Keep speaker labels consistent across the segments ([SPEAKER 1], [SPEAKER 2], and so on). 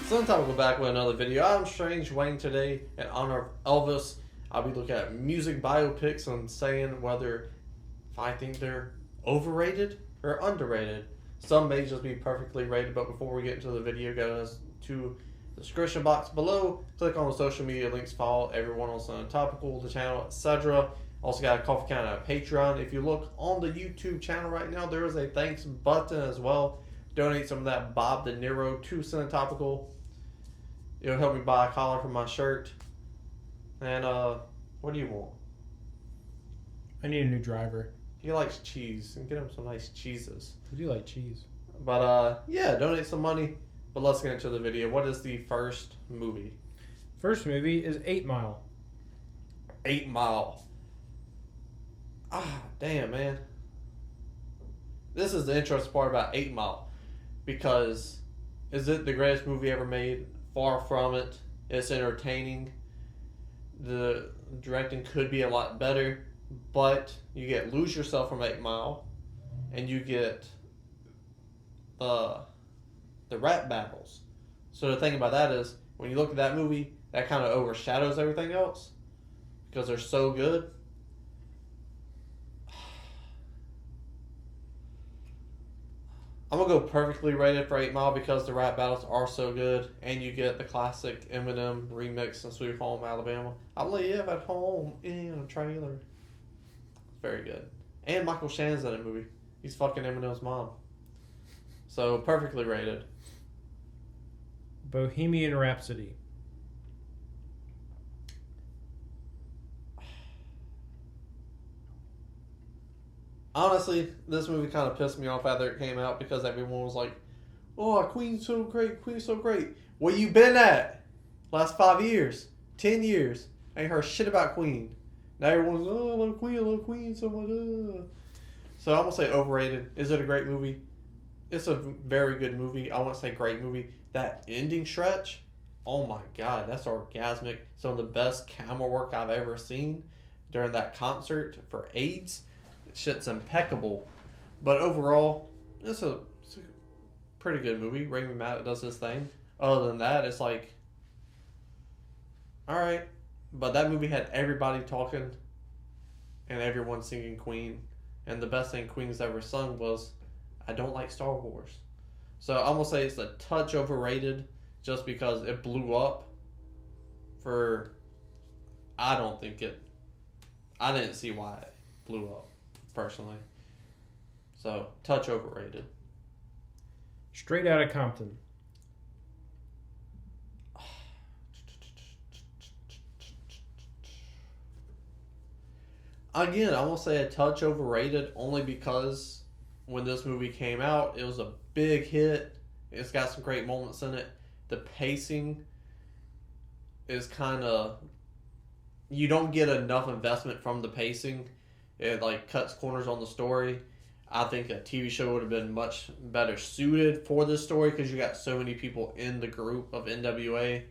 [SPEAKER 1] Sometime we'll go back with another video. I'm Strange Wang today in honor of Elvis. I'll be looking at music biopics and saying whether if I think they're overrated or underrated. Some may just be perfectly rated, but before we get into the video, go to the description box below. Click on the social media links, follow everyone else on Topical, the channel, etc. Also got a coffee account and a Patreon. If you look on the YouTube channel right now, there is a thanks button as well. Donate some of that Bob De Niro to Topical. It'll help me buy a collar for my shirt. And what do you want?
[SPEAKER 2] I need a new driver.
[SPEAKER 1] He likes cheese, and get him some nice cheeses.
[SPEAKER 2] I do like cheese.
[SPEAKER 1] But yeah, donate some money. But let's get into the video. What is the first movie?
[SPEAKER 2] First movie is 8 Mile.
[SPEAKER 1] 8 Mile. Ah, damn, man. This is the interesting part about 8 Mile. Because is it the greatest movie ever made? Far from it. It's entertaining. The directing could be a lot better. But you get Lose Yourself from 8 Mile. And you get the rap battles. So the thing about that is, when you look at that movie, that kind of overshadows everything else. Because they're so good. I'm going to go perfectly rated for 8 Mile because the rap battles are so good. And you get the classic Eminem remix in Sweet Home Alabama. I live at home in a trailer. Very good. And Michael Shannon's in that movie. He's fucking Eminem's mom. So, perfectly rated.
[SPEAKER 2] Bohemian Rhapsody.
[SPEAKER 1] Honestly, this movie kind of pissed me off after it came out because everyone was like, oh, Queen's so great, Queen's so great. Where you been at? Last 5 years, 10 years. I ain't heard shit about Queen. Now everyone's, oh, I love Queen so much. So I'm going to say overrated. Is it a great movie? It's a very good movie. I won't say great movie. That ending stretch, oh my god, that's orgasmic. Some of the best camera work I've ever seen during that concert for AIDS. Shit's impeccable. But overall, it's a pretty good movie. Rami Malek does his thing. Other than that, it's like, alright. But that movie had everybody talking and everyone singing Queen. And the best thing Queen's ever sung was, I don't like Star Wars. So I'm going to say it's a touch overrated just because it blew up for, I didn't see why it blew up, personally. So, touch overrated.
[SPEAKER 2] Straight Outta Compton.
[SPEAKER 1] Again, I won't say a touch overrated only because when this movie came out, it was a big hit. It's got some great moments in it. The pacing is kind of... You don't get enough investment from the pacing. It like cuts corners on the story. I think a TV show would have been much better suited for this story because you got so many people in the group of NWA.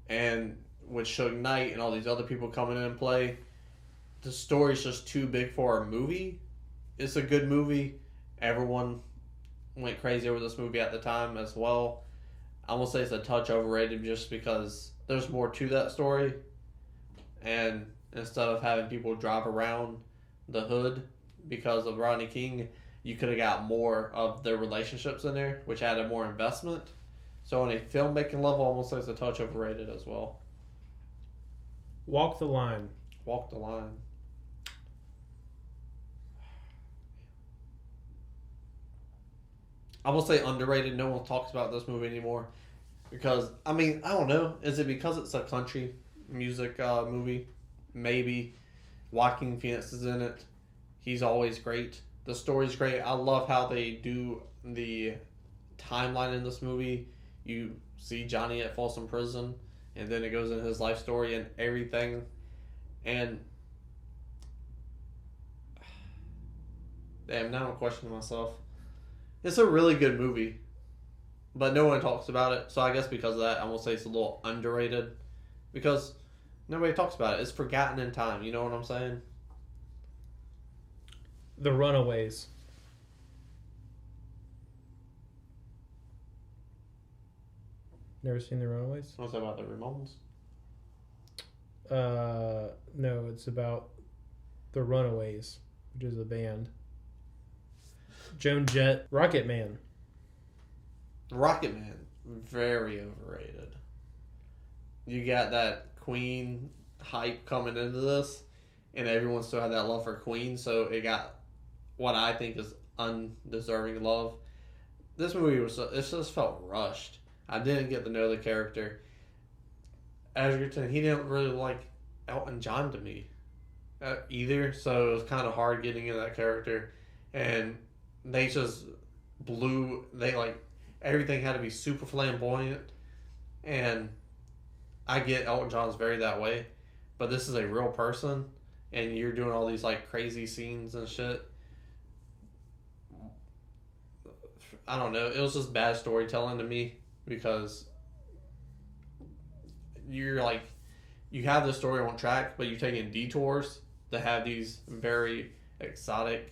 [SPEAKER 1] And with Suge Knight and all these other people coming in and play, the story's just too big for a movie. It's a good movie. Everyone went crazy over this movie at the time as well. I will say it's a touch overrated just because there's more to that story. And instead of having people drive around the hood because of Rodney King, you could have got more of their relationships in there, which added more investment. So on a filmmaking level, I almost say it's a touch overrated as well.
[SPEAKER 2] Walk the Line.
[SPEAKER 1] Walk the Line. I will say underrated. No one talks about this movie anymore. Because, I mean, I don't know. Is it because it's a country music movie? Maybe. Joaquin Phoenix is in it. He's always great. The story's great. I love how they do the timeline in this movie. You see Johnny at Folsom Prison, and then it goes into his life story and everything. And damn, now I'm questioning myself. It's a really good movie, but no one talks about it. So I guess because of that, I'm going to say it's a little underrated. Because nobody talks about it. It's forgotten in time. You know what I'm saying?
[SPEAKER 2] The Runaways. Never seen The Runaways?
[SPEAKER 1] What's that about the Ramones?
[SPEAKER 2] No, it's about The Runaways, which is a band. Joan Jett, Rocket Man.
[SPEAKER 1] Rocket Man, very overrated. You got that Queen hype coming into this, and everyone still had that love for Queen, so it got what I think is undeserving love. This movie it just felt rushed. I didn't get to know the character. Edgerton, he didn't really like Elton John to me either, so it was kind of hard getting into that character. And they just everything had to be super flamboyant. And I get Elton John's very that way, but this is a real person, and you're doing all these like crazy scenes and shit. I don't know. It was just bad storytelling to me because you're like, you have the story on track, but you're taking detours to have these very exotic,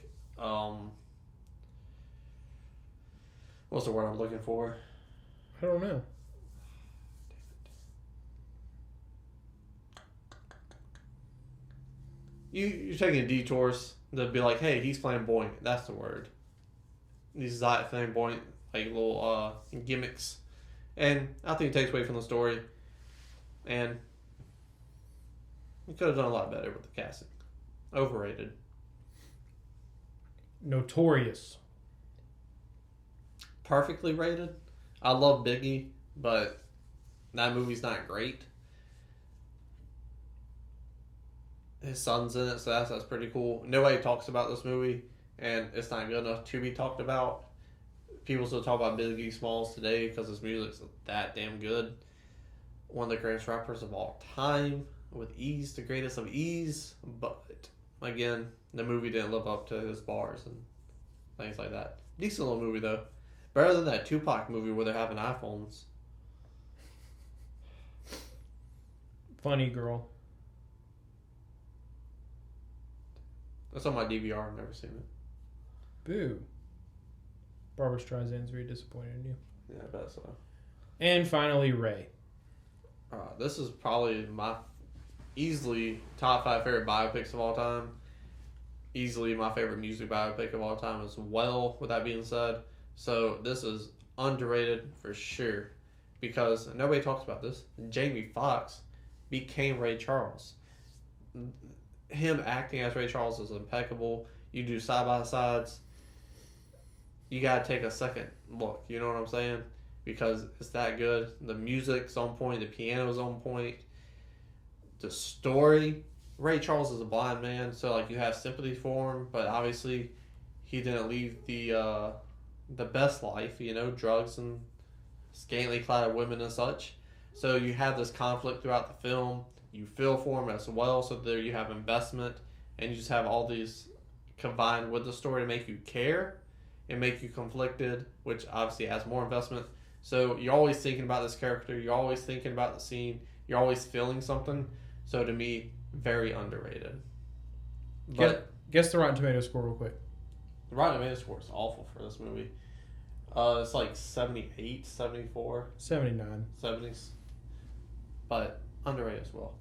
[SPEAKER 1] what's the word I'm looking for?
[SPEAKER 2] I don't know.
[SPEAKER 1] You're taking detours to be like, hey, he's flamboyant. That's the word. These exotic flamboyant, like little gimmicks. And I think it takes away from the story. And we could have done a lot better with the casting. Overrated.
[SPEAKER 2] Notorious.
[SPEAKER 1] Perfectly rated. I love Biggie, but that movie's not great. His son's in it, so that's pretty cool. Nobody talks about this movie, and it's not good enough to be talked about. People still talk about Biggie Smalls today because his music's that damn good. One of the greatest rappers of all time, with ease, the greatest of ease. But again, the movie didn't live up to his bars and things like that. Decent little movie though. Better than that Tupac movie where they're having iPhones.
[SPEAKER 2] Funny Girl.
[SPEAKER 1] That's on my DVR. I've never seen it.
[SPEAKER 2] Boo. Barbara Streisand's very disappointed in you.
[SPEAKER 1] Yeah, I bet so.
[SPEAKER 2] And finally, Ray.
[SPEAKER 1] This is probably my easily top 5 favorite biopics of all time. Easily my favorite music biopic of all time as well, with that being said. So this is underrated for sure. Because nobody talks about this. Jamie Foxx became Ray Charles. Him acting as Ray Charles is impeccable. You do side-by-sides. You gotta take a second look. You know what I'm saying? Because it's that good. The music's on point. The piano's on point. The story. Ray Charles is a blind man, so like you have sympathy for him, but obviously he didn't lead the best life. You know, drugs and scantily clad women and such. So you have this conflict throughout the film. You feel for him as well, so there you have investment, and you just have all these combined with the story to make you care and make you conflicted, which obviously adds more investment. So you're always thinking about this character. You're always thinking about the scene. You're always feeling something. So to me, very underrated. But
[SPEAKER 2] Guess the Rotten Tomatoes score real quick.
[SPEAKER 1] the Rotten Tomatoes score is awful for this movie. It's like 78, 74,
[SPEAKER 2] 79.
[SPEAKER 1] 70s. But underrated as well.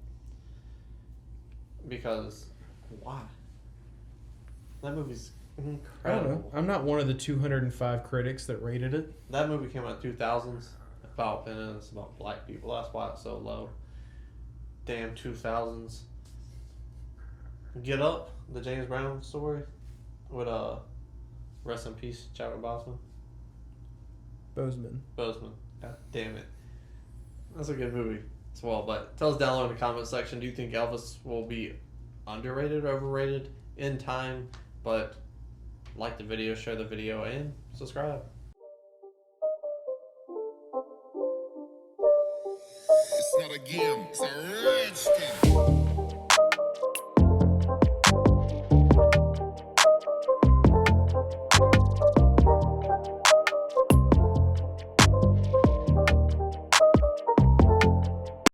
[SPEAKER 1] Because why? That movie's incredible.
[SPEAKER 2] I don't know. I'm not one of the 205 critics that rated it.
[SPEAKER 1] That movie came out in 2000s. About opinion, it's about black people. That's why it's so low. Damn 2000s. Get Up, the James Brown story, with rest in peace, Chadwick Boseman.
[SPEAKER 2] Boseman.
[SPEAKER 1] God damn it. That's a good movie as well. But tell us down below in the comment section, do you think Elvis will be underrated or overrated in time? But like the video, share the video, and subscribe.
[SPEAKER 3] It's not a game, it's a rich